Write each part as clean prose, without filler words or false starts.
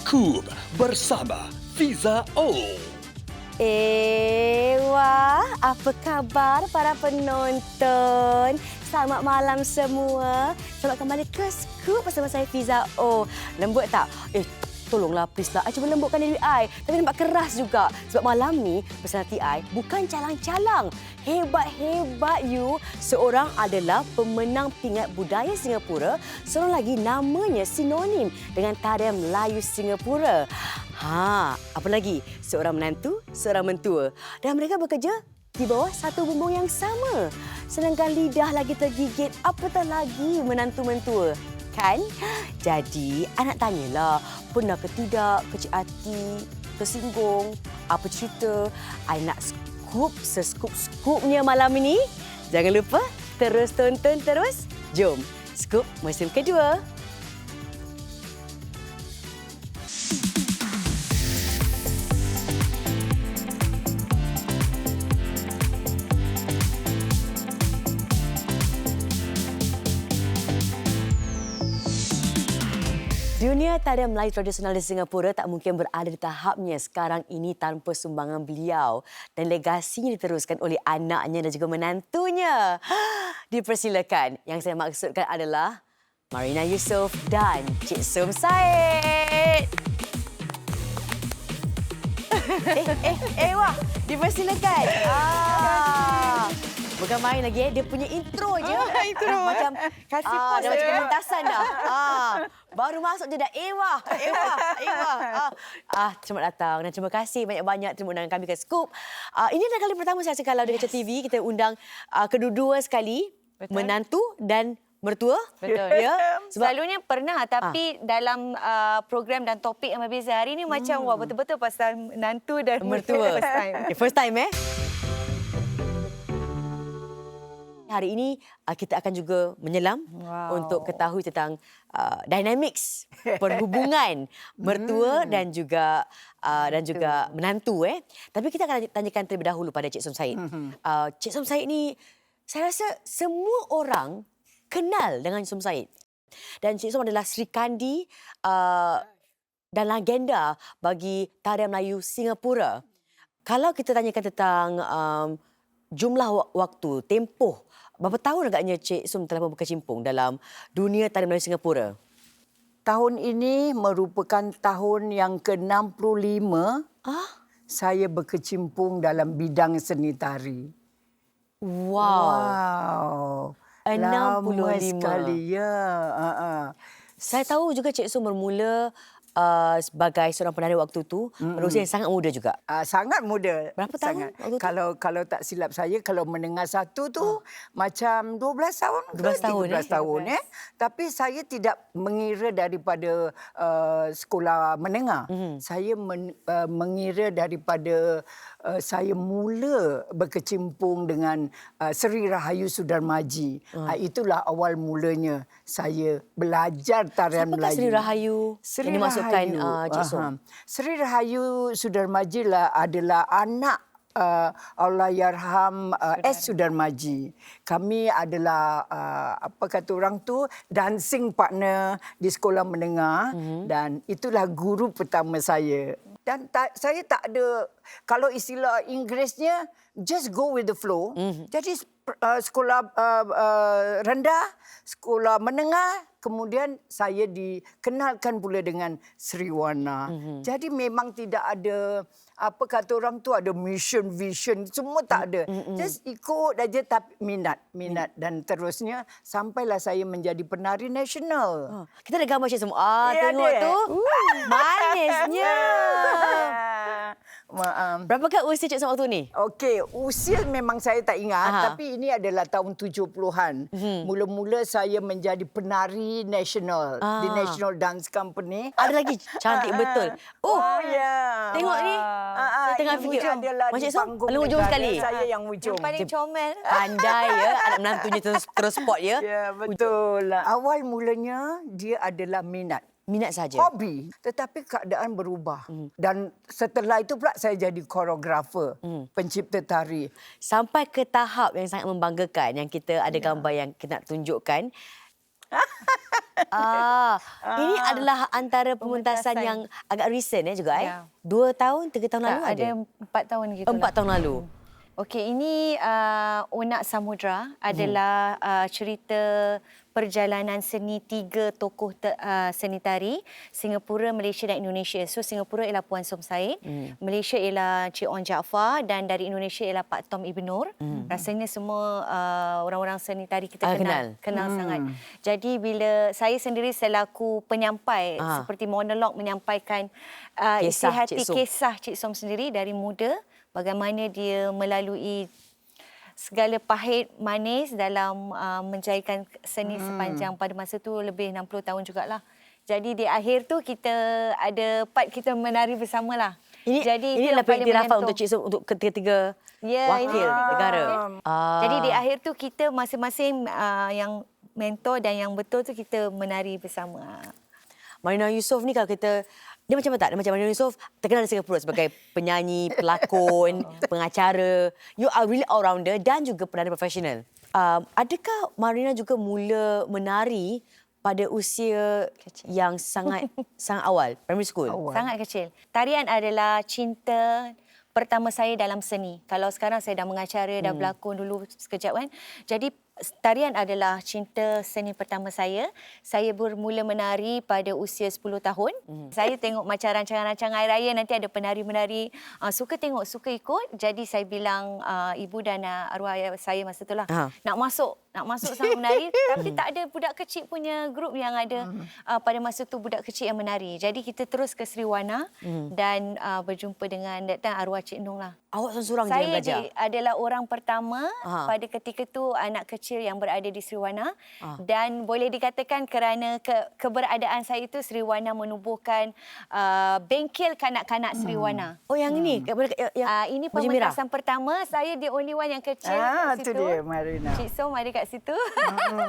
Scoop bersama Fiza O. Wah, apa khabar para penonton? Selamat malam semua. Selamat kembali ke Scoop bersama saya Fiza O. Lembut tak? Tolonglah please lah. I cuba lembutkan diri I. Tapi nampak keras juga. Sebab malam ni personality I bukan calang-calang. Hebat-hebat you. Seorang adalah pemenang pingat budaya Singapura. Seorang lagi namanya sinonim dengan tarian Melayu Singapura. Apa lagi? Seorang menantu, seorang mentua. Dan mereka bekerja di bawah satu bumbung yang sama. Sedangkan lidah lagi tergigit, apatah lagi menantu mentua. Kan? Jadi, anak tanyalah, pernah ke tidak kecil hati, tersinggung, apa cerita? I nak scoop sescoop-scoopnya malam ini. Jangan lupa terus tonton terus. Jom, Scoop musim kedua. Dunia tarian Melayu tradisional di Singapura tak mungkin berada di tahapnya sekarang ini tanpa sumbangan beliau dan legasinya diteruskan oleh anaknya dan juga menantunya. Dipersilakan. Yang saya maksudkan adalah Marina Yusof dan Cik Som Said. Wah, dipersilakan. Bukan main lagi dia punya intro je. Intro. Macam kasih dah macam pementasan dah. Baru masuk je dah Ewa. Selamat datang dan terima kasih banyak-banyak terima undangan kami ke Scoop. Ini adalah kali pertama saya kalau di Kaca TV kita undang kedua-dua sekali. Betul. Menantu dan mertua. Betul. Ya. Selalunya pernah tapi dalam program dan topik yang berbeza. Hari ini macam wah betul-betul pasal menantu dan mertua. First time. First time Hari ini kita akan juga menyelam untuk ketahui tentang dynamics perhubungan mertua dan juga menantu. Tapi kita akan tanyakan terlebih dahulu pada Cik Som Said. Cik Som Said ni saya rasa semua orang kenal dengan Som Said. Dan Cik Som adalah Sri Kandi dan legenda bagi tarian Melayu Singapura. Kalau kita tanyakan tentang jumlah waktu, tempoh, berapa tahun agaknya Cik Som telah berkecimpung dalam dunia tarian Melayu Singapura? Tahun ini merupakan tahun yang ke-65 saya berkecimpung dalam bidang seni tari. Wow. 65. Lama sekali, ya. Saya tahu juga Cik Som bermula sebagai seorang penari waktu itu berusia yang sangat muda juga. Sangat muda. Berapa tahun sangat. waktu tu? Kalau tak silap saya, kalau menengah satu tu macam 12 tahun. 12 tahun. 13 tahun. Tapi saya tidak mengira daripada sekolah menengah. Saya mengira daripada saya mula berkecimpung dengan Seri Rahayu Sudarmaji. Itulah awal mulanya saya belajar tarian Siapakah Melayu. Seri Rahayu yang dimasukkan Cik Som? Seri Rahayu Sudarmaji adalah anak Allahyarham S. Sudarmaji. Kami adalah apa kata orang tu dancing partner di sekolah menengah dan itulah guru pertama saya. Dan saya tak ada, kalau istilah Inggerisnya, just go with the flow. Jadi sekolah rendah, sekolah menengah, kemudian saya dikenalkan pula dengan Sri Wana. Jadi memang tidak ada, apa kata orang tu, ada mission, vision, semua tak ada. Just ikut aja tapi minat. Dan terusnya sampailah saya menjadi penari nasional. Kita ada gambar Cik Som. Tengok ada. tu. Manisnya. Berapakah usia Cik Som waktu ni? Okey, usia memang saya tak ingat, tapi ini adalah tahun 70-an. Mula-mula saya menjadi penari nasional di National Dance Company. Ada lagi cantik betul. Ya. Tengok ni. Saya tengah fikir. Macam Som, paling ujung sekali. Saya yang ujung. Paling comel. Pandai ya, anak menantunya terus spot ya. Ya, betul. Awal mulanya dia adalah minat. Minat saja. Hobi. Tetapi keadaan berubah. Dan setelah itu pula saya jadi koreografer, pencipta tari. Sampai ke tahap yang sangat membanggakan yang kita ada gambar yang kita nak tunjukkan. Ini adalah antara pementasan yang agak recent juga Ya. 2 tahun, 3 tahun lalu ada 4 tahun gitu. 4 tahun lalu. Okey, ini Onak Samudra adalah cerita perjalanan seni 3 tokoh seni tari, Singapura, Malaysia dan Indonesia. So Singapura ialah Puan Som Said, Malaysia ialah Cik On Jaafar dan dari Indonesia ialah Pak Tom Ibn Nur. Rasanya semua orang-orang seni tari kita kenal sangat. Jadi bila saya sendiri selaku penyampai seperti monolog menyampaikan isi hati kisah Cik Som sendiri dari muda, bagaimana dia melalui segala pahit manis dalam menjayakan seni sepanjang pada masa tu lebih 60 tahun jugalah. Jadi di akhir tu kita ada part kita menari bersamalah. Jadi ini lebih dirafal untuk Cik Som untuk ketiga wakil negara. Jadi di akhir tu kita masing-masing yang mentor dan yang betul tu kita menari bersama. Marina Yusof ni kalau kita dia macam apa tak? Dia macam Marina Yusof terkenal di Singapura sebagai penyanyi, pelakon, pengacara. You are really all-rounder dan juga penari profesional. Adakah Marina juga mula menari pada usia yang sangat awal, primary school? Sangat kecil. Tarian adalah cinta pertama saya dalam seni. Kalau sekarang saya dah mengacara, dah berlakon dulu sekejap kan. Jadi tarian adalah cinta seni pertama saya. Saya bermula menari pada usia 10 tahun. Saya tengok macam rancangan-rancangan air raya nanti ada penari-menari. Suka tengok, suka ikut. Jadi saya bilang ibu dan arwah ayah saya masa itulah nak masuk sama menari. Tapi tak ada budak kecil punya grup yang ada pada masa tu budak kecil yang menari. Jadi kita terus ke Sri Wana dan berjumpa dengan arwah Cik Nong lah. Awak seorang je yang belajar? Saya adalah orang pertama pada ketika tu anak kecil yang berada di Sri Wana dan boleh dikatakan kerana keberadaan saya itu Sri Wana menubuhkan bengkel kanak-kanak Sri Wana. Oh yang ini? Ini pementasan pertama. Saya the only one yang kecil kat situ. Itu dia Marina. Cik Som ada kat situ.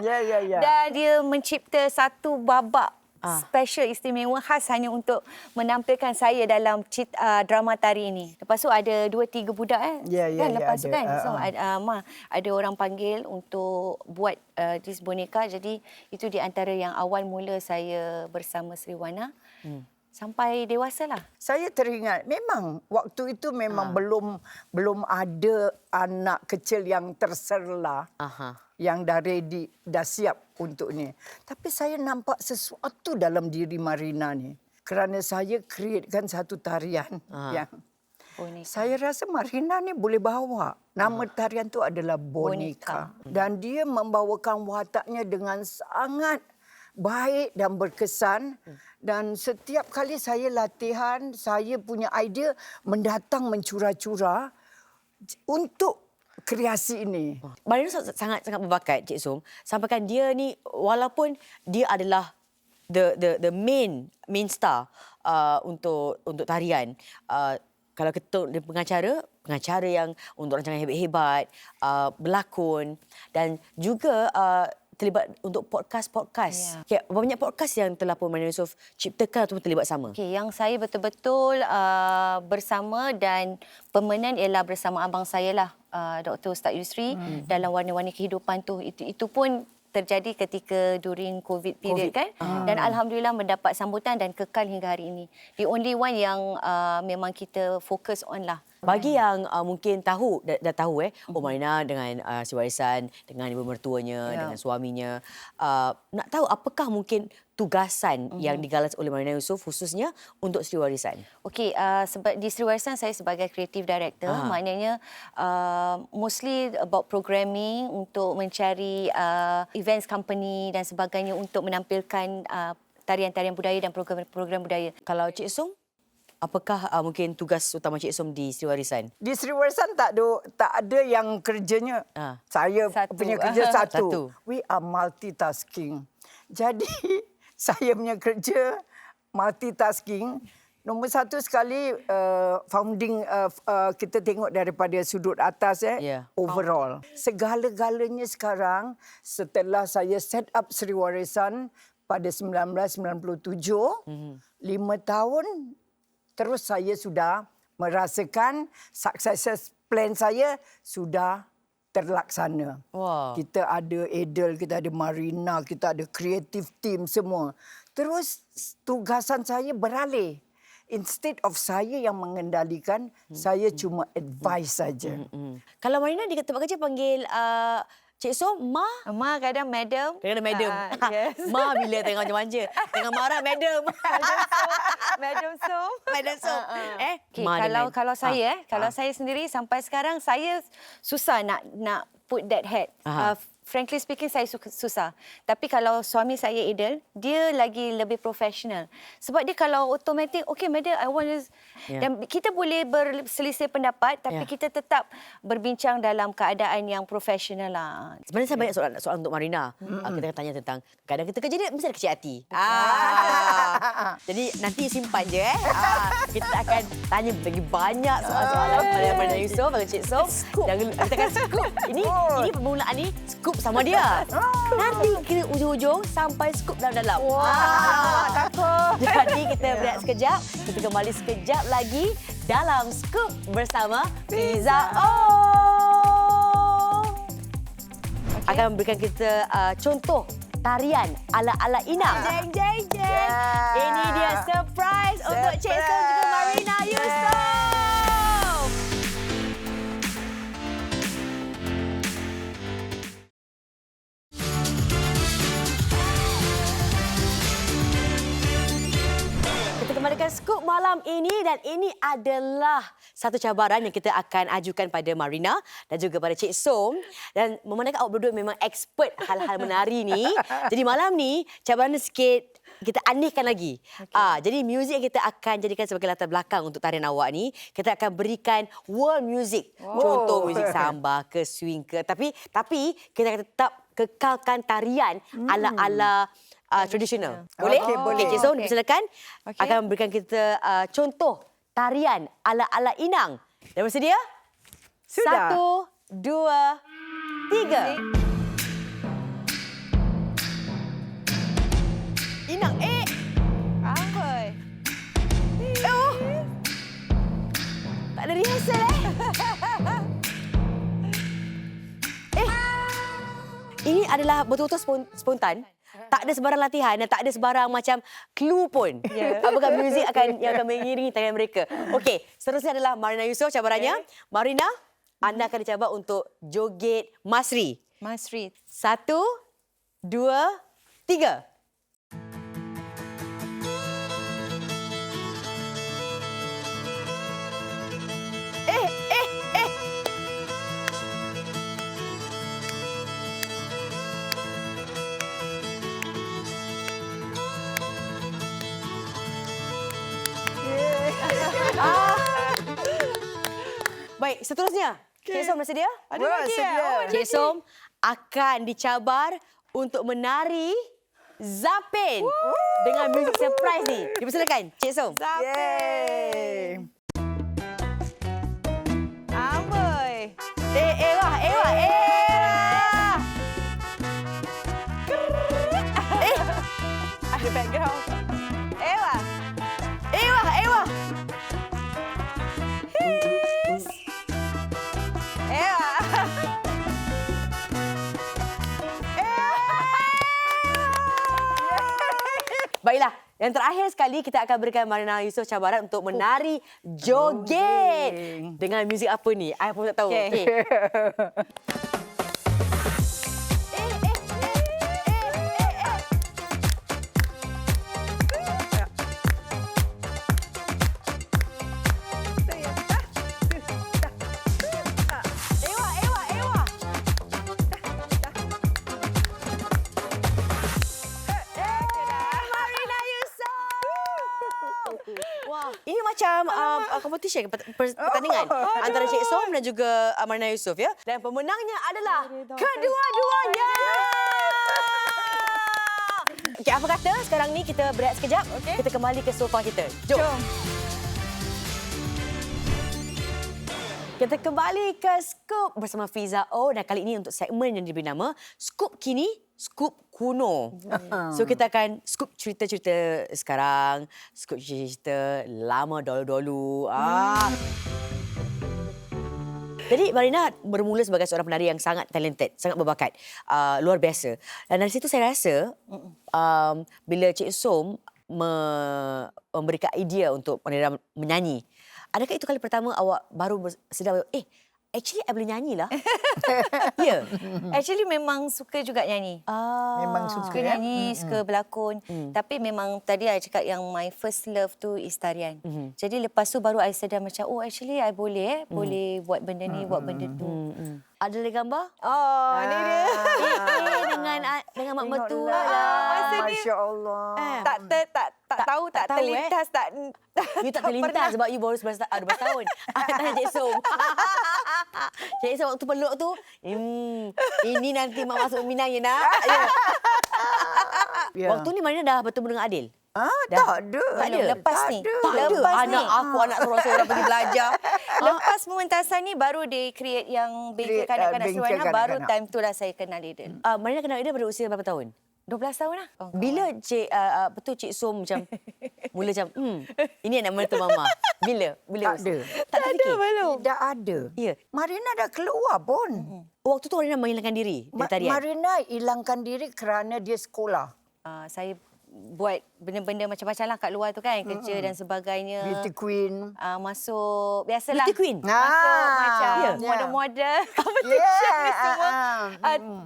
Ya. Dan dia mencipta satu babak special istimewa khas hanya untuk menampilkan saya dalam drama tari ini. Lepas tu ada 2-3 budak lepas tu kan. So ada orang panggil untuk buat this boneka. Jadi itu di antara yang awal mula saya bersama Sri Wana. Sampai dewasa lah. Saya teringat memang waktu itu memang belum ada anak kecil yang terserlah. Yang dah ready, dah siap untuk ni. Tapi saya nampak sesuatu dalam diri Marina ni. Kerana saya createkan satu tarian yang saya rasa Marina ni boleh bawa. Nama tarian tu adalah Boneka. Dan dia membawakan wataknya dengan sangat baik dan berkesan. Dan setiap kali saya latihan, saya punya idea mendatang mencurah-curah untuk kreasi ini. Marina sangat berbakat, Cik Som. Sampaikan dia ni walaupun dia adalah the main star untuk tarian. Kalau kita dia pengacara yang untuk rancangan hebat-hebat, berlakon dan juga terlibat untuk podcast. Okay, berapa banyak podcast yang telah pun Marina Yusof ciptakan ataupun terlibat sama? Okay, yang saya betul-betul bersama dan pemenan ialah bersama abang saya lah, Dr. Ustaz Yusri dalam Warna-Warni Kehidupan tu. Itu pun terjadi ketika during COVID period kan. Dan alhamdulillah mendapat sambutan dan kekal hingga hari ini. The only one yang memang kita fokus on lah. Bagi yang mungkin tahu dah tahu oh Marina dengan si warisan, dengan ibu mertuanya, dengan suaminya, nak tahu apakah mungkin tugasan yang digalas oleh Marina Yusof khususnya untuk Sri Warisan? Okey, di Sri Warisan saya sebagai creative director, maknanya mostly about programming untuk mencari events company dan sebagainya untuk menampilkan tarian-tarian budaya dan program-program budaya. Kalau Cik Som, apakah mungkin tugas utama Cik Som di Sri Warisan? Di Sri Warisan tak ada yang kerjanya. Saya punya kerja satu. We are multitasking. Jadi saya punya kerja multitasking. Nombor satu sekali founding kita tengok daripada sudut atas overall. Segala-galanya sekarang setelah saya set up Sri Warisan pada 1997, 5 tahun terus saya sudah merasakan success plan saya sudah terlaksana. Wah. Kita ada Adel, kita ada Marina, kita ada creative team semua. Terus tugasan saya beralih. Instead of saya yang mengendalikan, saya cuma advice saja. Kalau Marina di tempat kerja panggil Cik Som, Ma. Ma kadang madam. Kadang madam. Yes. Ma bila tengah manja-manja. Tengah marah, madam. Madam Som. Madam Som. Okay, Ma dengan- kalau saya kalau saya sendiri sampai sekarang saya susah nak put that head. Aha. Frankly speaking saya susah. Tapi kalau suami saya Adel, dia lagi lebih profesional. Sebab dia kalau automatic, okay madam, I want this. Ya. Dan kita boleh berselisih pendapat tapi Ya. kita tetap berbincang dalam keadaan yang profesional lah. Sebenarnya saya banyak soalan untuk Marina. Kita akan tanya tentang kadang kita kerja dia mesti ada kecil hati. Jadi nanti simpan je kita akan tanya lagi banyak soalan-soalan kepada Marina Yusof dan Cik Som. Jangan kita akan scoop. Ini permulaan ni scoop sama dia. Nanti ke ujung-ujung sampai scoop dalam-dalam. Takut. Jadi kita berehat sekejap. Kita kembali sekejap lagi dalam Scoop bersama Fiza O. Akan memberikan kita contoh tarian ala-ala Inang. Jeng, jeng, jeng. Ini dia surprise untuk Cik Som juga Marina Yusof. Kita kembalikan Scoop malam ini dan ini adalah satu cabaran yang kita akan ajukan pada Marina dan juga pada Cik Som. Dan memandangkan awak berdua memang expert hal-hal menari ni. Jadi malam ni cabaran sikit kita anehkan lagi. Jadi muzik yang kita akan jadikan sebagai latar belakang untuk tarian awak ni, kita akan berikan world music. Contoh muzik samba ke swing ke. Tapi kita akan tetap kekalkan tarian ala-ala tradisional. Boleh? Okey, boleh. Cik Som, dipersilakan. Okey. Akan memberikan kita contoh tarian ala-ala Inang. Dah bersedia? Sudah. 1, 2, 3. Inang, Amboi. oh. Tak ada rehearsal Ini adalah betul-betul spontan. Tak ada sebarang latihan dan tak ada sebarang macam clue pun. Apakah muzik yang akan mengiringi tarian mereka. Okey, seterusnya adalah Marina Yusof cabarannya. Marina, anda akan dicabar untuk joget Masri. Masri. 1, 2, 3. Baik, seterusnya. Cik Som bersedia? Ada lagi sedia. Cik Som akan dicabar untuk menari Zapin dengan muzik surprise ni. Dipersilakan, Cik Som. Yeay. Amboi. Wah. Ada background. Wah. Wah. Baiklah, yang terakhir sekali kita akan berikan Marina Yusof cabaran untuk menari joget. Dengan muzik apa ni? I pun tak tahu. Okey. Wah, ini macam competition, pertandingan antara Cik Som dan juga Marina Yusof ya. Dan pemenangnya adalah kedua-duanya. Okey, apa kata sekarang ni kita berehat sekejap. Kita kembali ke sofa kita. Jom. Kita kembali ke Scoop bersama Fiza O dan kali ini untuk segmen yang diberi nama Scoop Kini, Scoop Kuno. So kita akan scoop cerita-cerita sekarang, scoop cerita lama dulu-dulu. Jadi Marina bermula sebagai seorang penari yang sangat talented, sangat berbakat, luar biasa. Dan dari situ saya rasa bila Cik Som memberikan idea untuk Marina menyanyi, adakah itu kali pertama awak baru sedar, actually I boleh nyanyi lah. Ya. Actually memang suka juga nyanyi. Memang Suka suka nyanyi, suka berlakon. Tapi memang tadi I cakap yang my first love tu is tarian. Jadi lepas tu baru I sedar macam, actually I boleh boleh buat benda ni, buat benda tu. Ada lagi gambar? Oh, ni dia. Dengan mak mertua lah. lah. Masa ni Masya Allah. Tak tahu, tak terlintas, tak. You tak terlintas sebab you baru 12 tahun. Tanya Cik Som. Cik Som waktu peluk tu, ini nanti mak masuk minang ya nak. Ya. Waktu ni Marina dah bertemu dengan Adil. Tak ada. Lepas ni. Lepas anak aku anak seorang-seorang pergi belajar. Lepas pementasan ni baru dia create yang bengkel Create, kanak-kanak bengkel Seruana. Baru kanak-kanak. time tu lah saya kenal Idol. Marina kenal Adil pada usia berapa tahun? 12 tahun lah. Bila Cik Som macam mula macam ini anak mertua mama. Bila? Tak ada. Tak terfikir. Tidak ada. Ya. Marina dah keluar pun. Waktu tu Marina menghilangkan diri dari tarian. Marina hilangkan diri kerana dia sekolah. Saya buat benda-benda macam-macam lah kat luar tu kan. Kerja dan sebagainya. Beauty queen. Masuk, biasalah. Beauty queen? Masuk macam Ya. model-model.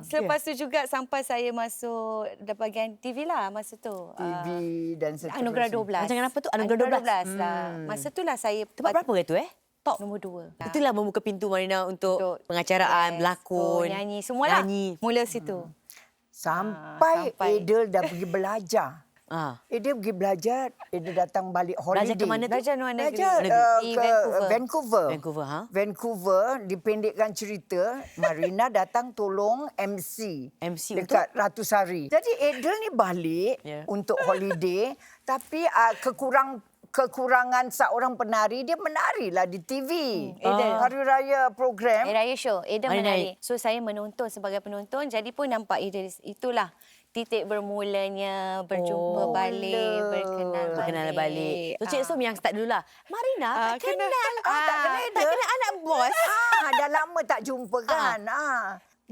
Selepas tu juga sampai saya masuk bahagian TV lah masa tu. TV dan seterusnya. Anugerah 12. Macam apa tu? Anugerah 12? lah. Masa tu lah saya Tempat berapa itu top nombor 2. Itulah membuka pintu Marina untuk pengacaraan, berlakon, nyanyi, semualah. nyanyi. Mula situ. Sampai Adel dah pergi belajar. Adel pergi belajar, Adel datang balik holiday. Belajar ke mana tu? Belajar luar negeri. Belajar Di ke Vancouver. Vancouver, Vancouver, dipendekkan cerita, Marina datang tolong MC dekat Ratu Sari. Jadi Adel ni balik untuk holiday, tapi kekurangan seorang penari, dia menarilah di TV. Hari Raya program. Raya show. Eden Hari menari. Raya. So saya menonton sebagai penonton. Jadi pun nampak itulah titik bermulanya berjumpa balik, berkenal balik. So Cik Som yang start dululah. Marina tak kenal. tak kenal tak kenal anak bos. Dah lama tak jumpa kan.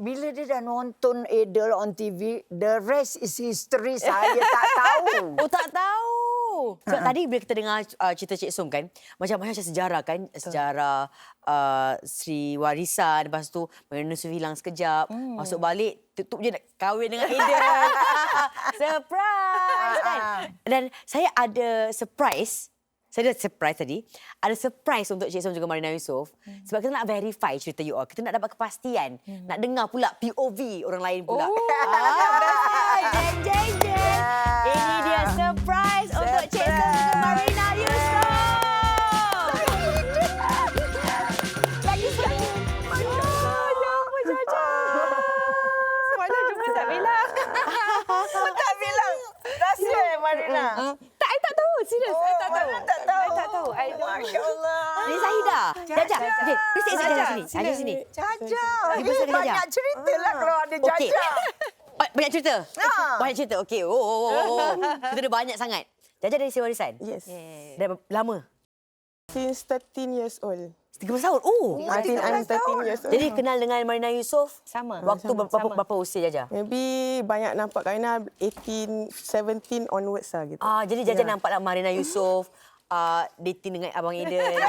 Bila dia dah nonton Adel on TV, the rest is history. Saya tak tahu. Oh, tak tahu. Sebab tadi bila kita dengar cerita Cik Som kan, macam sejarah kan, sejarah Sri Warisan, lepas tu Marina Yusof hilang sekejap, masuk balik, tutup je nak kahwin dengan Adel. Surprise kan? Dan saya ada surprise. Saya ada surprise tadi. Ada surprise untuk Cik Som juga Marina Yusof. Sebab kita nak verify cerita you all. Kita nak dapat kepastian. Nak dengar pula POV orang lain pula. Jeng, jeng, jeng. Ini dia surprise untuk Cik Som juga Marina Yusof. Lagi sekali. Ya ampun, Jaja. Semalam jumpa tak bilang. Tak bilang. Rahsia Marina. I tak tahu. Serius. I tak tahu. Marina tak tahu. I tak tahu. I don't know. Masya Allah. Ini Zahida. Jaja. Okey, pergi Jaja sini. Jaja sini. Jaja. Pergi Jaja. Banyak cerita lah kalau ada Jaja. Okey. Banyak cerita? Banyak cerita. Okey. Cerita dia banyak sangat. Jaja dari Sri Warisan? Yes. Dah lama? Since 13 years old. 13 tahun? Until I'm 13 years old. Jadi kenal dengan Marina Yusof Sama. waktu Sama. berapa usia Jaja? Maybe banyak nampak Karina 18, 17 onwards lah gitu. Jadi Jaja nampaklah Marina Yusof dating dengan Abang Adel.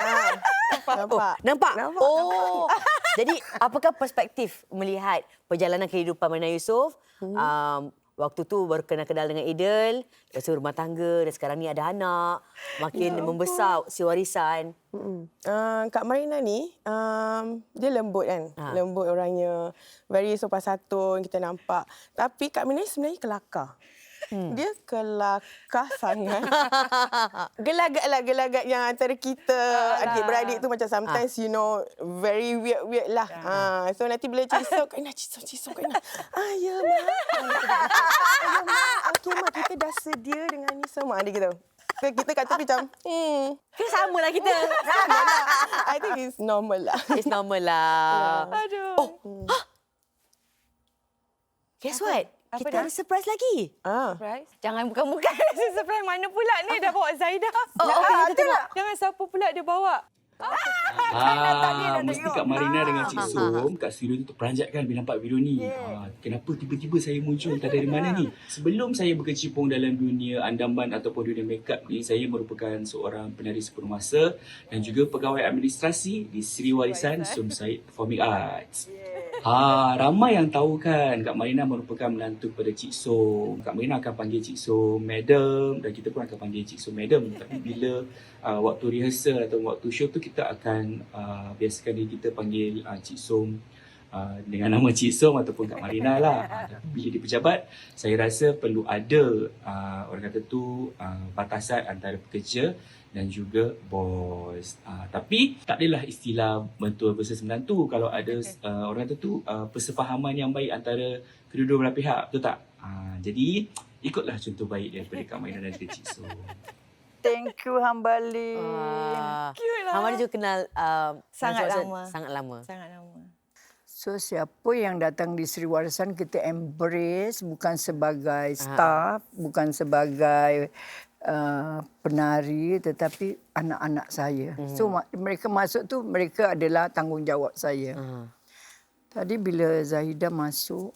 Nampak? Jadi apakah perspektif melihat perjalanan kehidupan Marina Yusof? Waktu tu baru kenal dengan Adel, lepas tu rumah tangga dan sekarang ni ada anak, makin membesar si warisan. Kak Marina ni, dia lembut kan. Lembut orangnya. Very sopan santun, kita nampak. Tapi Kak Marina sebenarnya kelakar. Dia kelakar sangat. Gelagat yang antara kita adik-beradik tu macam sometimes you know very weird lah. So nanti bila cisok Karina. Ya mak. Okey mak, kita dah sedia dengan ni semua dia gitu. Kita kat tepi macam Kita sama lah kita. I think it's normal lah. It's normal lah. Aduh. Guess what? Kita ada surprise lagi. Surprise? Jangan bukan-bukan surprise mana pula ni dah bawa Zaidah. Okey, kita tengok. Jangan siapa pula dia bawa. Mesti Kak Marina dengan Cik Som kat studio tu terperanjatkan bila nampak video ni. Kenapa tiba-tiba saya muncul, tak dari mana ni? Sebelum saya berkecimpung dalam dunia andaman ataupun dunia makeup ni, saya merupakan seorang penari sepenuh masa dan juga pegawai administrasi di Sri Warisan Som Said Performing Arts. Ramai yang tahu kan Kak Marina merupakan menantu kepada Cik Som. Kak Marina akan panggil Cik Som Madam dan kita pun akan panggil Cik Som Madam. Tapi bila waktu rehearsal atau waktu show tu kita akan biasakan diri kita panggil Cik Som dengan nama Cik Som ataupun Kak Marina lah. Bila di pejabat, saya rasa perlu ada orang kata tu batasan antara pekerja dan juga bos. Tapi tak adalah istilah mentua versus menantu kalau ada orang kata tu persefahaman yang baik antara kedua-dua belah pihak, betul tak? Jadi ikutlah contoh baik daripada Kak Marina dan Cik Som. Thank you Hambali. Hambali juga kenal Sangat sangat lama. Sangat lama. So siapa yang datang di Sri Warisan kita embrace bukan sebagai staff, bukan sebagai penari tetapi anak-anak saya. So mereka masuk tu mereka adalah tanggungjawab saya. Tadi bila Zahida masuk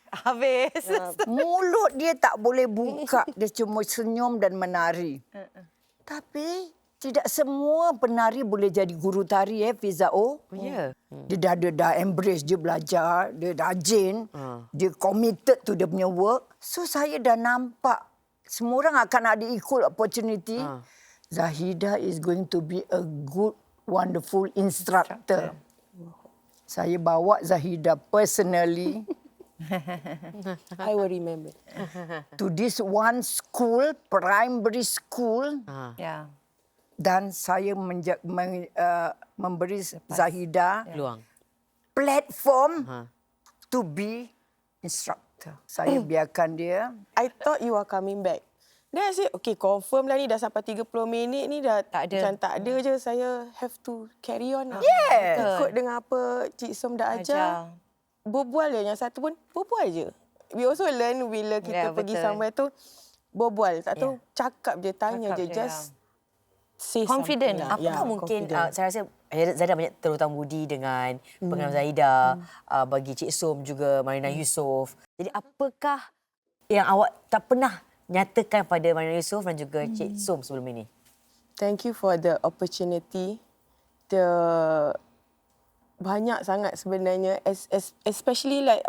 Habis. mulut dia tak boleh buka, dia cuma senyum dan menari. Tapi tidak semua penari boleh jadi guru tari Fiza O. Dia dah embrace, dia belajar, dia rajin, dia committed to dia punya work. So saya dah nampak semua orang akan ada equal opportunity. Zahida is going to be a good, wonderful instructor. Saya bawa Zahida personally I will remember. to this one school, primary school. Ya. Dan saya memberi Zahida Peluang. platform to be instructor. Saya biarkan dia. I thought you are coming back. Then I said, okay, confirm lah ni dah sampai 30 minit ni dah Tak ada. macam tak ada je. Saya have to carry on lah. Yes. Ikut dengan apa Cik Som dah ajar. Berbual je. Yang satu pun berbual je. We also learn bila kita pergi betul. somewhere tu, berbual. Tak tahu, cakap je, tanya Cakap je. je, Just say Confident something. lah. Apakah mungkin confident. saya rasa Zahida banyak terhutang budi dengan pengalaman Zahida bagi Cik Som juga Marina Yusof. Jadi apakah yang awak tak pernah nyatakan pada Marina Yusof dan juga Cik Som sebelum ini? Thank you for the opportunity. Banyak sangat sebenarnya, especially like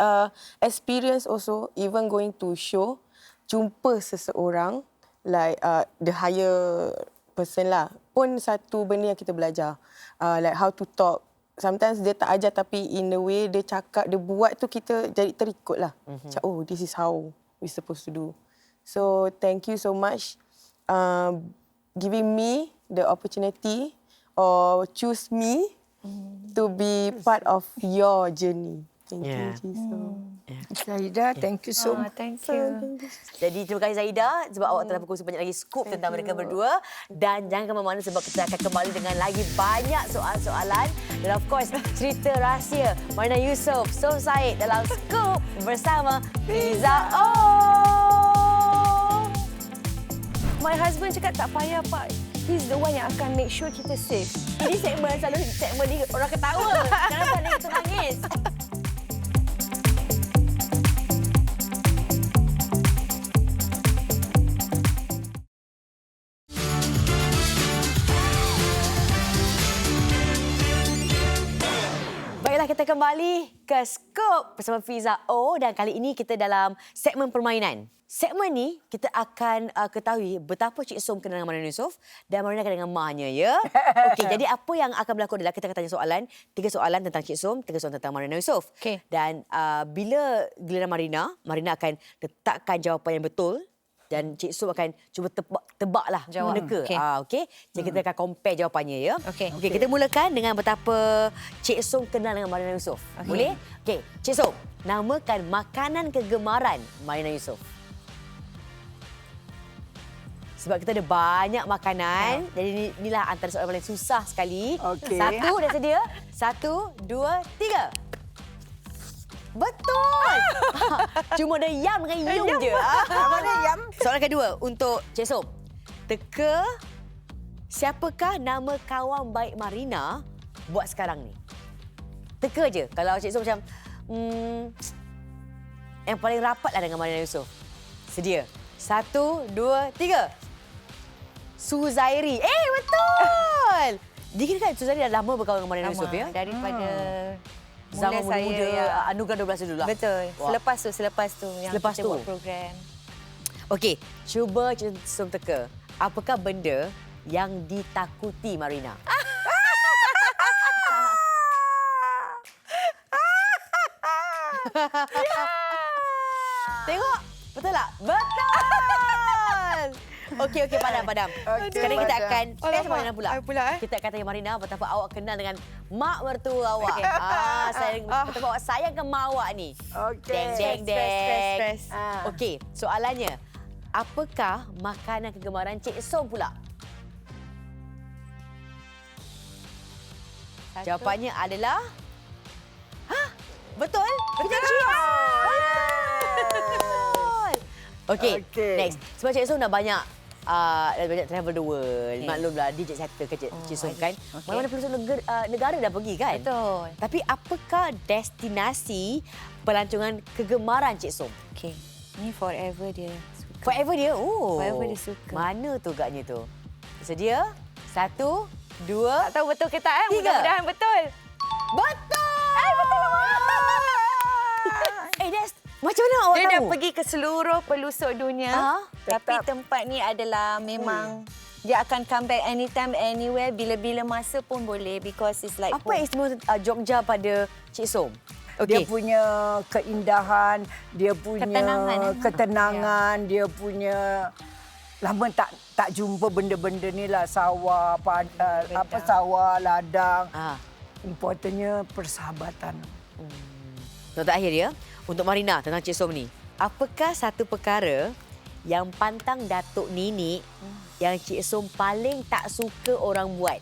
experience also, even going to show, jumpa seseorang like the higher person lah. Pun satu benda yang kita belajar, like how to talk. Sometimes dia tak ajar tapi in the way dia cakap, dia buat tu kita jadi terikut lah. Macam, oh, this is how we supposed to do. So thank you so much giving me the opportunity or choose me to be part of your journey. Thank you, Jisoo. Zahida, thank you so much. Thank you. Jadi terima kasih Zahida sebab awak telah berkongsi banyak lagi skop tentang mereka berdua. Dan jangan ke mana-mana sebab kita akan kembali dengan lagi banyak soalan-soalan. Dan of course, cerita rahsia Marina Yusof, Som Said dalam Skop bersama Fiza O. My husband cakap tak payah Pak. He's the one yang akan make sure kita safe. Ini segmen selalu segmen ni orang ketawa. Jangan sampai kita nangis. Baiklah, kita kembali ke Skop bersama Fiza O dan kali ini kita dalam segmen permainan. Segmen ni kita akan ketahui betapa Cik Som kenal dengan Marina Yusof dan Marina kenal dengan mahnya, ya. Okey, jadi apa yang akan berlaku adalah kita akan tanya soalan, 3 soalan tentang Cik Som, 3 soalan tentang Marina Yusof. Okey. Dan bila giliran Marina akan letakkan jawapan yang betul dan Cik Som akan cuba tebaklah Jawab. neka. Okey. Okey. Jadi kita akan compare jawapannya, ya. Okey. Okey, kita mulakan dengan betapa Cik Som kenal dengan Marina Yusof. Boleh? Okey, Cik Som, namakan makanan kegemaran Marina Yusof. Sebab kita ada banyak makanan. Jadi inilah antara soalan paling susah sekali. Okey. 1, dah sedia? 1, 2, 3. Betul! Cuma ada yam dengan yung je. Mana Yam? Soalan kedua untuk Cik Som. Teka siapakah nama kawan baik Marina buat sekarang ni? Teka je. Kalau Cik Som macam, yang paling rapat lah dengan Marina Yusof. Sedia. 1, 2, 3. Suzairi. Betul! Dia kira kan Suzairi dah lama berkawan dengan Marina Yusof, ya? Daripada Zaman mula saya, muda, ya. Anugerah 12 dulu lah. Betul. Wah. Selepas tu yang Selepas kita tu. buat program. Okey, cuba Cik Som teka. Apakah benda yang ditakuti Marina? Tengok, betul tak? Betul! Okey, padam. Sekarang kita akan test Marina pula. Kita akan tanya Marina betapa awak kenal dengan mak mertua awak. Betapa awak sayangkan mak awak ni. Okey. Deng. Stress. Okey, soalannya. Apakah makanan kegemaran Cik Som pula? Jawapannya adalah... Betul? Betul, Cik. Betul. Okey, next. Sebab Cik Som dah banyak travel the world. Maklumlah, DJ settle ke Cik Som kan. Mana-mana pelosok negara dah pergi kan? Betul. Tapi apakah destinasi pelancongan kegemaran Cik Som? Okey. Ni forever dia. Forever dia? Oh. Forever dia suka. Mana tu agaknya tu? Sedia? 1, 2, Tak tahu betul ke tak? 3. Mudah-mudahan betul. Betul! Betul! Des, macam mana awak Dia tahu? dah pergi ke seluruh pelosok dunia. Tapi tempat ni adalah memang dia akan come back anytime, anywhere, bila-bila masa pun boleh because it's like Apa yang istimewa Jogja pada Cik Som? Dia punya keindahan, dia punya ketenangan, dia punya lama tak jumpa benda-benda ni lah, sawah, sawah, ladang. Importantnya persahabatan. Untuk akhir ya, untuk Marina tentang Cik Som ni. Apakah satu perkara yang pantang Datuk Nini yang Cik Som paling tak suka orang buat?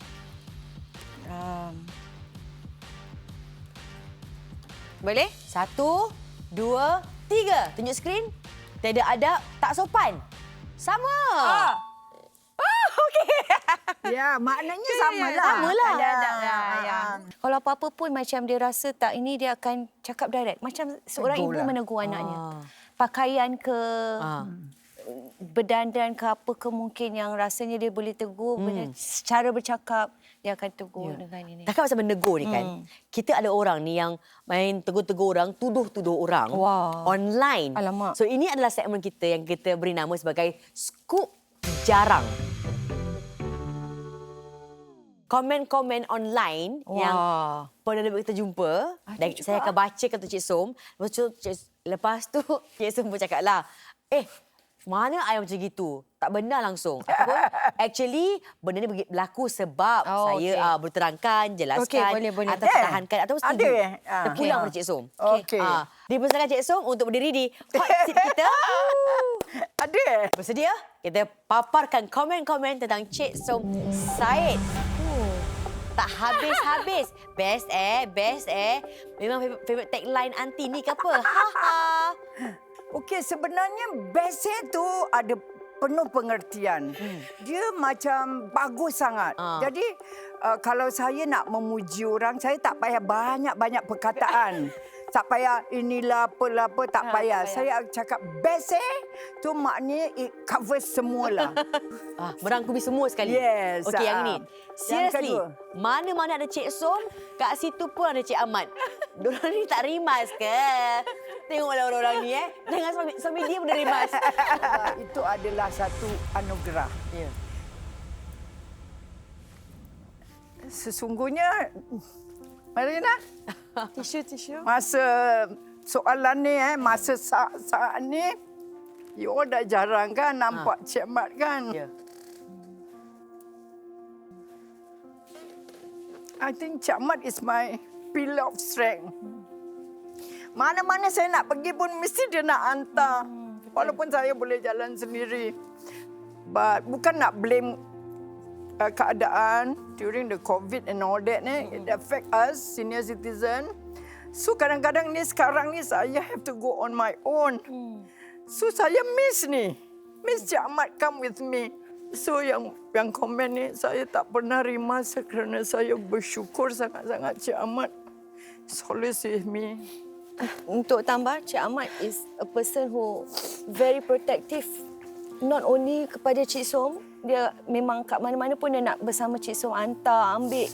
Boleh? 1, 2, 3. Tunjuk skrin. Tidak ada, tak sopan. Sama. Ya, maknanya samalah. Samalah. Kalau apa-apa pun macam dia rasa tak ini dia akan cakap direct. Macam seorang ibu menegur anaknya. Pakaian ke berdandan ke apa ke mungkin yang rasanya dia boleh tegur, cara bercakap dia akan tegur dengan ini. Takkan pasal menegur ni kan. Kita ada orang ni yang main tegur-tegur orang, tuduh-tuduh orang online. Alamak. So ini adalah segmen kita yang kita beri nama sebagai Scoop Jarang. Komen-komen online yang pernah kita jumpa dan saya akan bacakan untuk Cik Som. Lepas tu Cik Som pun cakap lah, mana I macam gitu? Tak benar langsung. Ataupun actually benda ni berlaku sebab saya berterangkan, jelaskan, boleh. atau pertahankan atau setuju. Terpulang pada Cik Som. Okey. Dipersilakan Cik Som untuk berdiri di hot seat kita. Ada. Bersedia? Kita paparkan komen-komen tentang Cik Som Said. Tak habis-habis. Best best. Memang favourite tagline aunty ni ke apa? Okey, sebenarnya bestnya tu ada penuh pengertian. Dia macam bagus sangat. Jadi kalau saya nak memuji orang, saya tak payah banyak-banyak perkataan. Tak payah inilah apalah apa, tak payah. Saya cakap best tu maknanya it covers semualah. Merangkumi semua sekali. Yes. Okey, yang ini. Seriously, kedua. mana-mana ada Cik Som, kat situ pun ada Cik Ahmad. Diorang ni tak rimas ke? Tengoklah orang-orang ni dengan suami dia pun dah rimas. Itu adalah satu anugerah. Ya. Sesungguhnya, Marina, Tisu. masa soalan ni, masa saat ni, you all dah jarang kan nampak Cik Mat kan? Ya. I think Cik Mat is my pillar of strength. Mana-mana saya nak pergi pun mesti dia nak hantar. Walaupun saya boleh jalan sendiri. But bukan nak blame keadaan during the COVID and all that. It affect us, senior citizen. So kadang-kadang ni sekarang ni saya have to go on my own. So saya miss ni. Miss Cik Ahmad come with me. So yang komen ni saya tak pernah terima kerana saya bersyukur sangat-sangat Cik Ahmad always with me. Untuk tambah, Cik Ahmad is a person who very protective. Not only kepada Cik Som, dia memang kat mana-mana pun dia nak bersama Cik Som, hantar, ambil.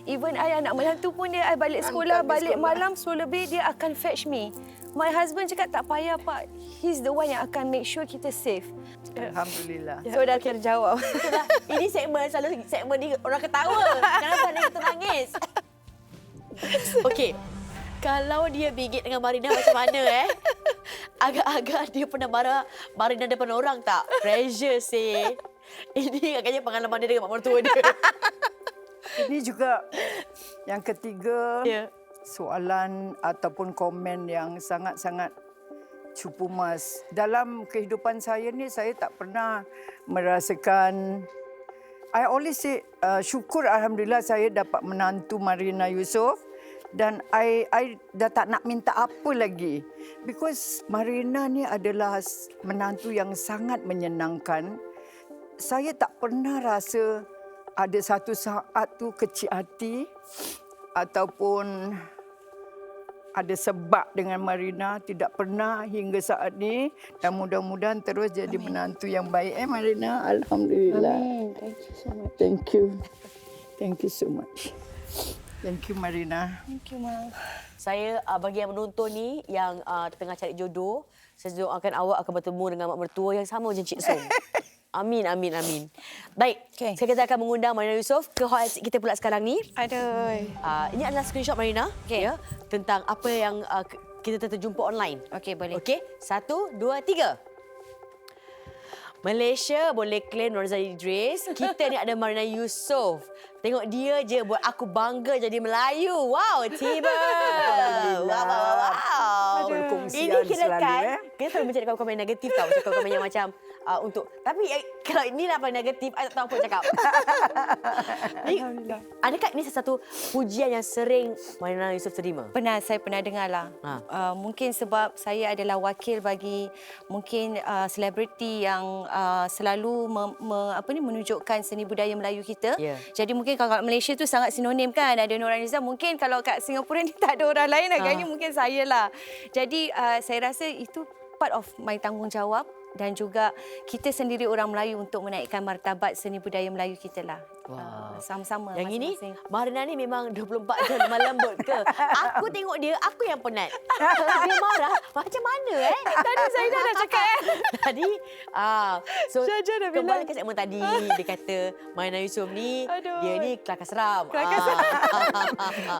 Even I anak menantu pun dia, I balik sekolah, balik malam 10 lebih, dia akan fetch me. My husband cakap tak payah Pak, he's the one yang akan make sure kita safe. Alhamdulillah. So dah terjawab. Ini selalu segmen ni orang ketawa. Kenapa ada kita nangis? Okey. Kalau dia bingit dengan Marina macam mana Agak-agak dia pernah marah Marina depan orang tak? Pressure sih. Ini agaknya pengalaman dia dengan mak mertua dia. Ini juga yang ketiga, Ya. soalan ataupun komen yang sangat-sangat cupu mas. Dalam kehidupan saya ni, saya tak pernah merasakan. I always say, syukur Alhamdulillah saya dapat menantu Marina Yusof. Dan I dah tak nak minta apa lagi. Because Marina ni adalah menantu yang sangat menyenangkan. Saya tak pernah rasa ada satu saat tu kecil hati ataupun ada sebab dengan Marina. Tidak pernah hingga saat ni. Dan mudah-mudahan terus jadi menantu yang baik. Marina? Alhamdulillah. Amin. Thank you so much. Thank you. Thank you so much. Thank you, Marina. Thank you, Ma. Saya bagi yang menonton ni yang tengah cari jodoh, saya doakan awak akan bertemu dengan mak mertua yang sama macam Cik Som. Amin, amin, amin. Baik, Okay. sekarang kita akan mengundang Marina Yusof ke hot seat kita pula sekarang ni. Aduh. Ini adalah screenshot Marina ya, tentang apa yang kita terjumpa online. Okey, boleh. Okey, 1, 2, 3. Malaysia boleh claim Norzai Idris. Kita ni ada Marina Yusof. Tengok dia je buat aku bangga jadi Melayu. Wow, tiba. Wow. Perkongsian Ini kira selalu, kan. Kita selalu mencari komen negatif tau. Macam komen yang macam untuk. Tapi kalau inilah paling negatif, I tak tahu apa nak cakap. Alhamdulillah. Adakah ini sesuatu pujian yang sering Marina Yusof terima? Saya pernah dengar lah. Mungkin sebab saya adalah wakil bagi mungkin selebriti yang selalu menunjukkan seni budaya Melayu kita. Ya. Jadi mungkin kalau kat Malaysia tu sangat sinonim kan, ada Nurhaliza. Mungkin kalau kat Singapura ni tak ada orang lain, agaknya mungkin saya lah. Jadi saya rasa itu part of my tanggungjawab dan juga kita sendiri orang Melayu untuk menaikkan martabat seni budaya Melayu kita lah. Sama-sama. Yang ini, masing-masing. Marina ni memang 24 jam lemah lembut ke? Aku tengok dia, aku yang penat. Dia marah, macam mana Tadi saya dah cakap Tadi, so Jaja dah bilang. kembali ke segmen tadi, dia kata Marina Yusof ni, Aduh. dia ni kelakar seram.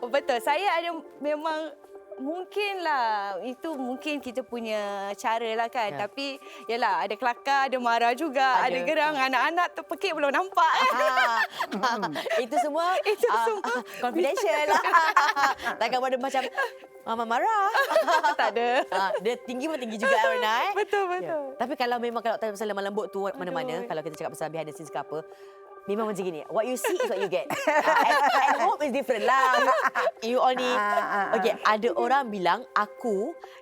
Betul. Saya ada memang mungkinlah itu mungkin kita punya cara lah kan. Ya. Tapi yalah ada kelakar, ada marah juga, ada gerang, anak-anak terpekik belum nampak. Itu semua confidential lah. Takkan ada macam Mama marah. Tak ada. Dia tinggi pun tinggi juga Marina. Betul. Tapi kalau memang kalau tanya pasal lemah lembut tu mana-mana, kalau kita cakap pasal behind the scenes ke apa, memang macam gini. What you see is what you get. And hope is different lah. You only... Okay, ada orang bilang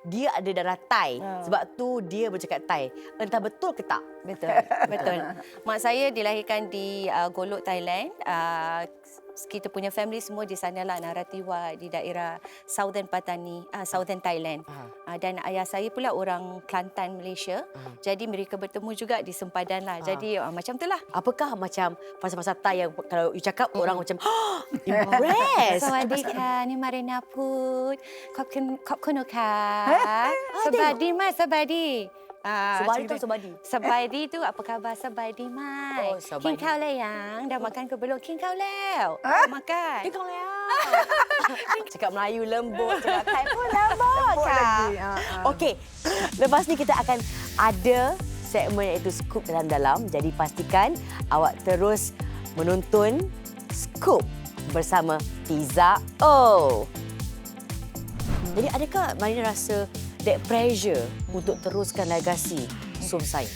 dia ada darah Thai. Sebab tu dia bercakap Thai. Entah betul ke tak? Betul. Mak saya dilahirkan di Golok, Thailand. Kita punya family semua di sanalah, Naratiwa di daerah Southern Patani, Southern Thailand. Dan ayah saya pula orang Kelantan, Malaysia. Jadi mereka bertemu juga di sempadan lah. Jadi macam tu lah. Apakah macam pasal-pasal Thai yang kalau you cakap orang macam impressed? สวัสดีค่ะนี่มารีนาพูดขอบคุณค่ะสบายดีไหมสบายดี Sebadi tu sebadi. Sebadi tu apa khabar? Sebadi mai. Oh, sebadi. King kau le yang dah makan ke belum? King kau leo. Dah makan. Dia kau cakap Melayu lembut, cakap Thai pun lembut. lagi. Okey, lepas ni kita akan ada segmen iaitu Scoop Dalam-Dalam. Jadi pastikan awak terus menonton Scoop bersama Fiza O. Jadi adakah Marina rasa that pressure untuk teruskan legasi Som Sai?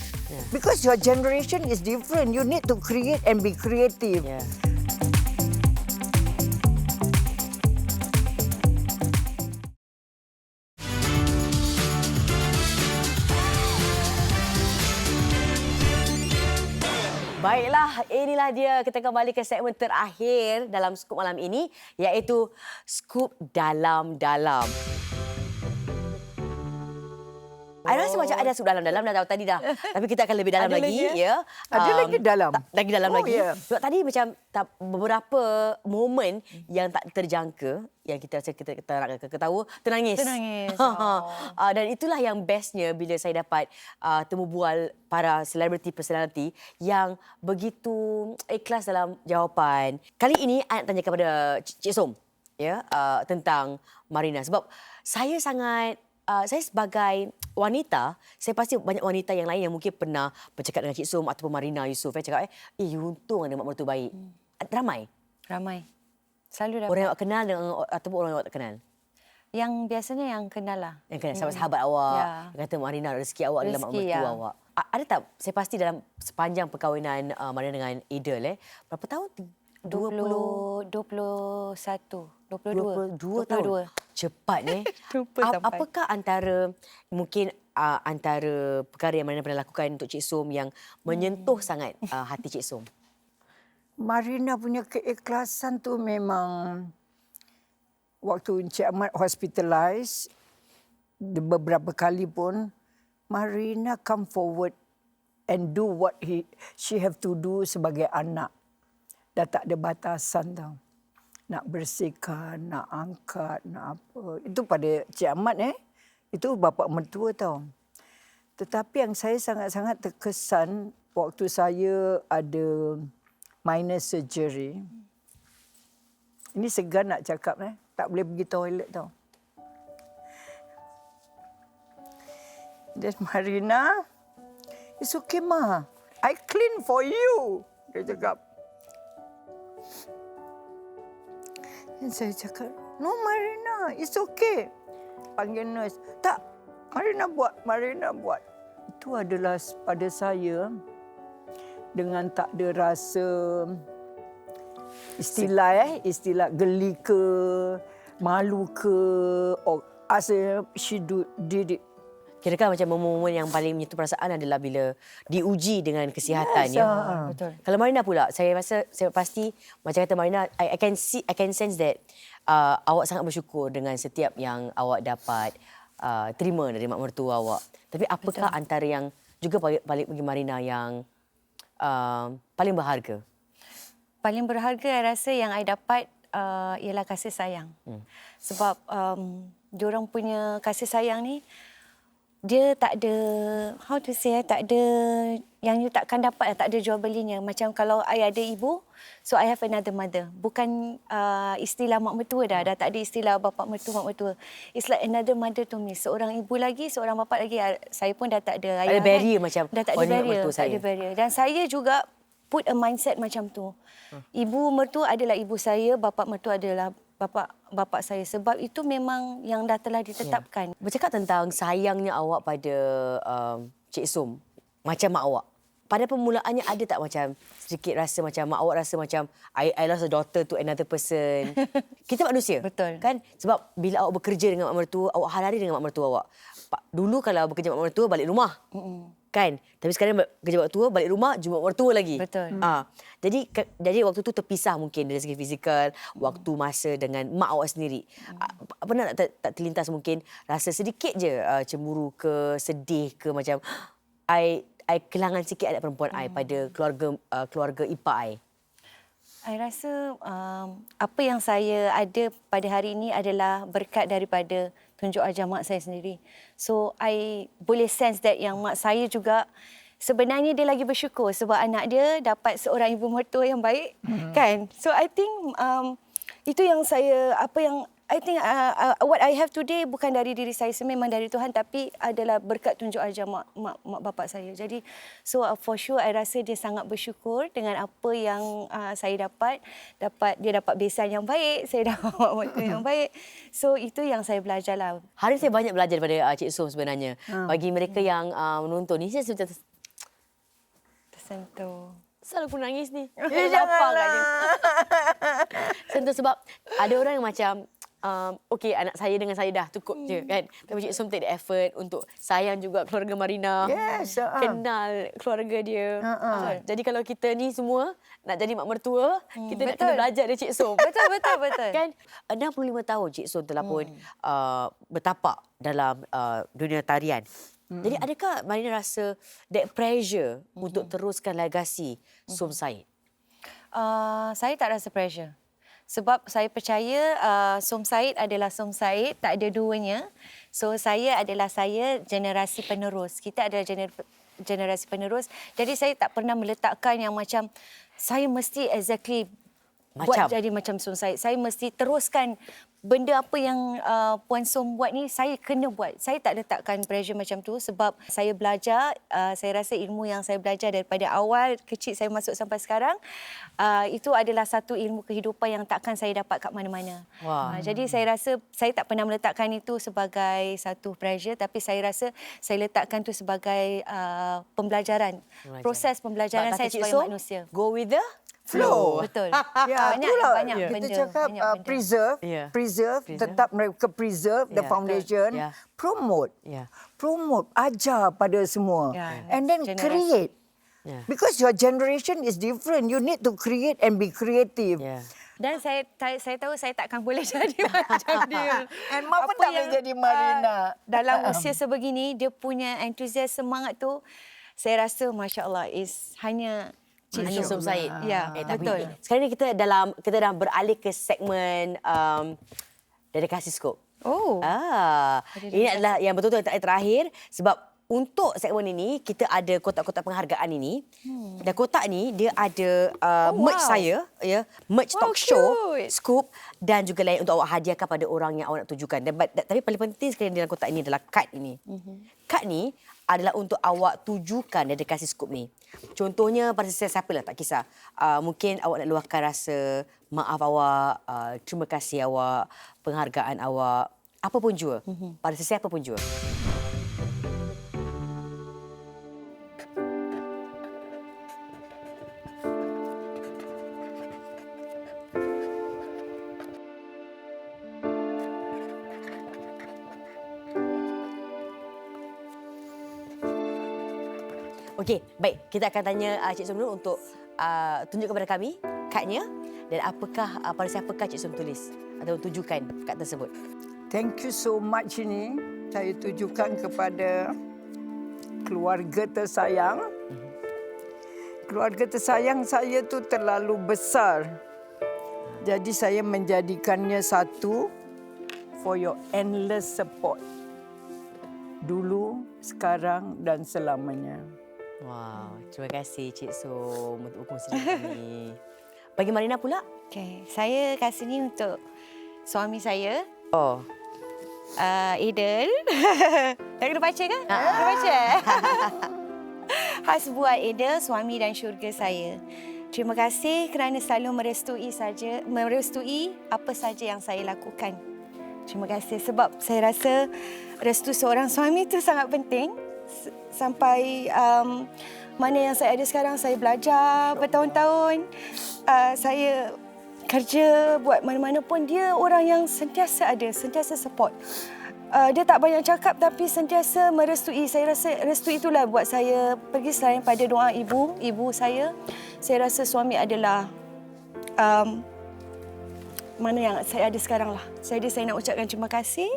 Because your generation is different. You need to create and be creative. Yeah. Baiklah, inilah dia. Kita kembali ke segmen terakhir dalam Scoop malam ini, iaitu Scoop Dalam-Dalam. I rasa macam ada scoop dalam-dalam dah tahu tadi dah. Tapi kita akan lebih dalam Ada lagi. lagi, Ya. Ada lagi dalam? Lagi dalam Oh, lagi. ya. Sebab tadi macam beberapa momen yang tak terjangka, yang kita rasa kita nak ketawa, ternangis. Ternangis. Dan itulah yang bestnya bila saya dapat temu bual para selebriti-personality yang begitu ikhlas dalam jawapan. Kali ini I nak tanya kepada Cik Som, ya, tentang Marina. Sebab saya sangat saya sebagai wanita, saya pasti banyak wanita yang lain yang mungkin pernah bercakap dengan Cik Som ataupun Marina Yusof. Cakap, untung ada mak mertua baik. Ramai Ramai. Selalu dapat. orang yang awak kenal dengan, ataupun orang yang awak tak kenal. Yang biasanya yang kenal lah. Yang kenal sahabat-sahabat awak. Ya. Yang kata Marina, rezeki awak adalah mak Rezeki, mertua ya. awak. Ada tak, saya pasti dalam sepanjang perkahwinan Marina dengan Adel, berapa tahun? 21, 22 tahun. Cepat Lupa sampai. Apakah antara mungkin antara perkara yang Marina pernah lakukan untuk Cik Som yang menyentuh sangat hati Cik Som? Marina punya keikhlasan tu memang waktu Encik Ahmad hospitalized beberapa kali pun Marina come forward and do what she have to do sebagai anak. Dah tak ada batasan tau. Nak bersihkan, nak angkat, nak apa. Itu pada Cik Ahmad Itu bapa mertua tau. Tetapi yang saya sangat-sangat terkesan waktu saya ada minor surgery. Ini segan nak cakap tak boleh pergi toilet tau. Dan Marina, it's okay ma. I clean for you. Dia cakap. Dan saya cakap, no Marina, it's okay. Panggil nurse. Tak, Marina buat. Itu adalah pada saya dengan tak ada rasa istilah geli ke, malu ke, or she did it. Kira-kira macam momen yang paling menyentuh perasaan adalah bila diuji dengan kesihatan. Yes, ya. Betul. Kalau Marina pula, saya rasa saya pasti macam kata Marina, I can sense that awak sangat bersyukur dengan setiap yang awak dapat terima dari mak mertua awak. Tapi apakah antara yang juga paling bagi Marina yang paling berharga? Paling berharga saya rasa yang I dapat ialah kasih sayang. Sebab diorang punya kasih sayang ni dia tak ada, how to say, tak ada yang you takkan dapat, tak ada jual belinya. Macam kalau I ada ibu, so I have another mother. Bukan istilah mak mertua dah tak ada istilah bapa mertua, mak mertua. It's like another mother to me. Seorang ibu lagi, seorang bapa lagi. Saya pun dah tak ada. Ada barrier macam, dah tak oh, ada ni mak barrier, mertua tak saya. ada barrier. Dan saya juga put a mindset macam tu. Ibu mertua adalah ibu saya, bapa mertua adalah bapa saya. Sebab itu memang yang dah telah ditetapkan. Bercakap tentang sayangnya awak pada Cik Som, macam mak awak. Pada permulaannya ada tak macam sedikit rasa macam mak awak rasa macam I lost a daughter to another person? Kita manusia. Betul. Kan? Sebab bila awak bekerja dengan mak mertua, awak hari-hari dengan mak mertua awak. Dulu kalau bekerja dengan mak mertua, balik rumah. Kan? Tapi sekarang kerja mak mertua, balik rumah, jumpa mak mertua lagi. Betul. Jadi waktu tu terpisah mungkin dari segi fizikal, waktu masa dengan mak awak sendiri. Pernah tak terlintas mungkin rasa sedikit je cemburu ke, sedih ke macam I kehilangan sikit anak perempuan I pada keluarga ipar I. I rasa apa yang saya ada pada hari ini adalah berkat daripada tunjuk ajar mak saya sendiri. So, I boleh sense that yang mak saya juga sebenarnya dia lagi bersyukur sebab anak dia dapat seorang ibu mertua yang baik. Kan? So, I think itu yang saya, what I have today bukan dari diri saya, memang dari Tuhan, tapi adalah berkat tunjuk ajar mak bapak saya. Jadi, so for sure I rasa dia sangat bersyukur dengan apa yang saya dapat. Dia dapat besan yang baik, saya dapat mak mertua yang baik. So itu yang saya belajar lah. Hari saya banyak belajar daripada Cik Som sebenarnya. Bagi mereka yang menonton ni, saya macam Tersentuh. selalu pun nangis ni. Janganlah. Sentuh sebab ada orang yang macam okey, anak saya dengan saya dah cukup je kan. Tapi Cik Som take the effort untuk sayang juga keluarga Marina. Yes, Kenal keluarga dia. Jadi kalau kita ni semua nak jadi mak mertua, kita nak kena belajar dari Cik Som. Betul. Kan 65 tahun Cik Som telah pun bertapak dalam dunia tarian. Jadi adakah Marina rasa that pressure untuk teruskan legasi Som Said? Saya tak rasa pressure. Sebab saya percaya Som Said adalah Som Said, tak ada duanya. So saya adalah saya, generasi penerus. Kita adalah generasi penerus. Jadi saya tak pernah meletakkan yang macam saya mesti exactly buat jadi macam Som Said. Saya mesti teruskan benda apa yang Puan Som buat ni, saya kena buat. Saya tak letakkan pressure macam tu sebab saya belajar, saya rasa ilmu yang saya belajar daripada awal kecil saya masuk sampai sekarang, itu adalah satu ilmu kehidupan yang takkan saya dapat kat mana-mana. Jadi saya rasa saya tak pernah meletakkan itu sebagai satu pressure, tapi saya rasa saya letakkan tu sebagai pembelajaran. Proses pembelajaran saya sebagai manusia. Go with the flow. Betul. Ya, banyak itulah. benda. Kita cakap banyak benda. preserve, tetap mereka preserve the foundation, promote. Promote, ajar pada semua. And then create. Because your generation is different. You need to create and be creative. Dan saya tahu saya takkan boleh jadi macam dia. And Mak pun tak boleh jadi Marina. Dalam usia sebegini, dia punya antusias, semangat tu, saya rasa Masya Allah is hanya Hanya Som Said. Ya, betul. Sekarang ni kita dah beralih ke segmen dedikasi skop. Ini adalah yang betul-betul yang terakhir sebab untuk segmen ini kita ada kotak-kotak penghargaan ini. Dan kotak ni dia ada merch saya, merch talk show, scoop dan juga lain untuk awak hadiahkan pada orang yang awak nak tujukan. Tapi paling penting sekali dalam kotak ini adalah kad ini. Kad ni adalah untuk awak tujukan dedikasi scoop ni. Contohnya pada siapa lah, tak kisah. Mungkin awak nak luahkan rasa maaf awak, terima kasih awak, penghargaan awak, apa pun jua. Pada sesiapa pun jua. Okey, baik. Kita akan tanya Cik Som dulu untuk tunjuk kepada kami kadnya dan apakah pada siapakah Cik Som tulis atau tujukan kad tersebut. Thank you so much ini. Saya tujukan kepada keluarga tersayang. Keluarga tersayang saya tu terlalu besar. Jadi saya menjadikannya satu for your endless support. Dulu, sekarang dan selamanya. Wow, terima kasih Cik Som untuk berkongsi dengan kami. Bagi Marina pula? Okay, saya kasih ni untuk suami saya. Oh. Idel. Tak kena baca kan? Kena baca. Khas buat Idel, suami dan syurga saya. Terima kasih kerana selalu merestui apa saja yang saya lakukan. Terima kasih sebab saya rasa restu seorang suami itu sangat penting. Sampai mana yang saya ada sekarang, saya belajar bertahun-tahun. Saya kerja buat mana-mana pun, dia orang yang sentiasa ada, sentiasa support. Dia tak banyak cakap tapi sentiasa merestui. Saya rasa restu itulah buat saya pergi selain pada doa ibu saya. Saya rasa suami adalah mana yang saya ada sekarang lah. Saya nak ucapkan terima kasih.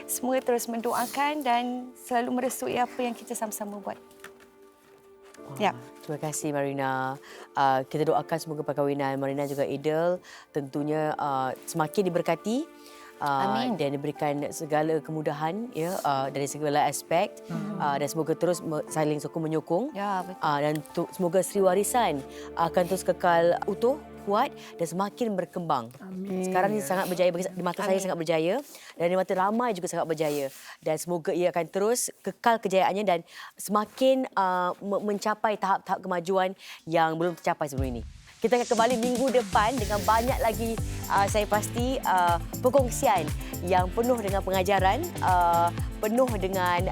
Semua terus mendoakan dan selalu merestui apa yang kita sama-sama buat. Terima kasih Marina. Kita doakan semoga perkahwinan Marina juga Idel tentunya semakin diberkati. Dan diberikan segala kemudahan dari segala aspek dan semoga terus saling sokong menyokong dan semoga Sri Warisan akan terus kekal utuh, kuat dan semakin berkembang. Sekarang ini sangat berjaya di mata saya, sangat berjaya dan di mata ramai juga sangat berjaya dan semoga ia akan terus kekal kejayaannya dan semakin mencapai tahap-tahap kemajuan yang belum tercapai sebelum ini. Kita akan kembali minggu depan dengan banyak lagi saya pasti perkongsian yang penuh dengan pengajaran, penuh dengan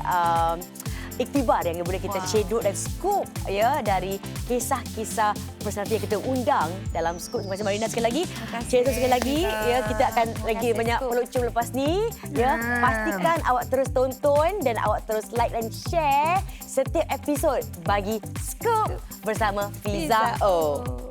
iktibar yang boleh kita cedok dan scoop ya dari kisah-kisah personaliti yang kita undang dalam Scoop. Terima kasih Marina sekali lagi. Cerita sekali lagi ya, kita akan lagi banyak pelucur lepas ni ya. Pastikan awak terus tonton dan awak terus like dan share setiap episod bagi Scoop bersama Fiza O.